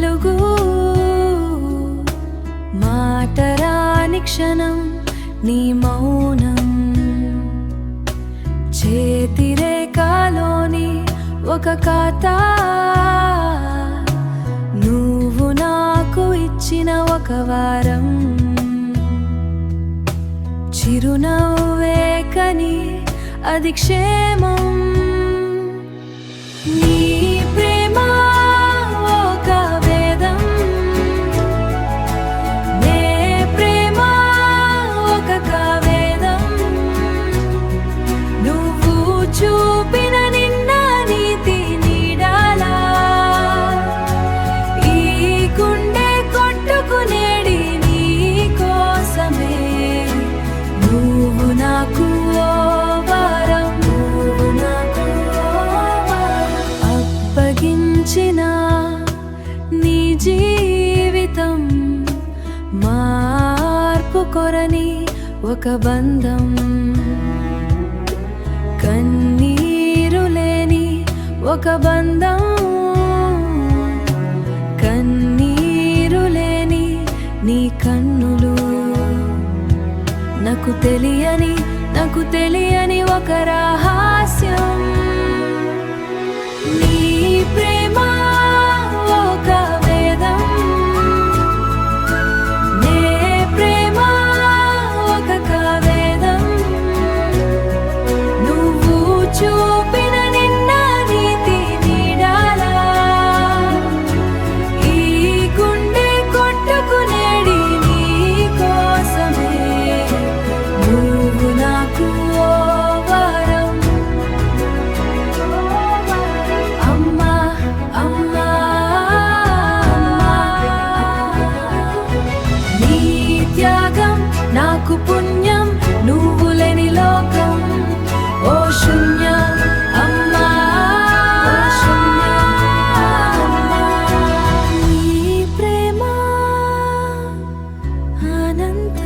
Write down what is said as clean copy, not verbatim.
పలుగు మాటరాని క్షణం నీ మౌనం చేతిరేఖలోని ఒక కథ నువ్వు నాకు ఇచ్చిన ఒక వారం చిరునవ్వే కని అది క్షేమం నీ ప్రేమ ఒక వేదం నే ప్రేమ ఒక కావేదం నువ్వు చూపిన నిన్న నీతి నీడాలా ఈ గుండె కొట్టుకునేడి నీ కోసమే నువ్వు నాకు నీ జీవితం మార్పు కొరని ఒక బంధం కన్నీరు లేని ఒక బంధం కన్నీరు లేని నీ కన్నులు నాకు తెలియని ఒక రహస్యం నీ ప్రేమ ఒక వేదం నే ప్రేమ ఒక కావేదం నువ్వు చూపిన నిన్న నీతి నీడాలా ఈ గుండె కొట్టుకునేడి నీ కోసమే నువ్వు నాకు నాకు పుణ్యం నువ్వు లేని లోకం ఓ శూన్యం అమ్మా నీ ప్రేమ అనంత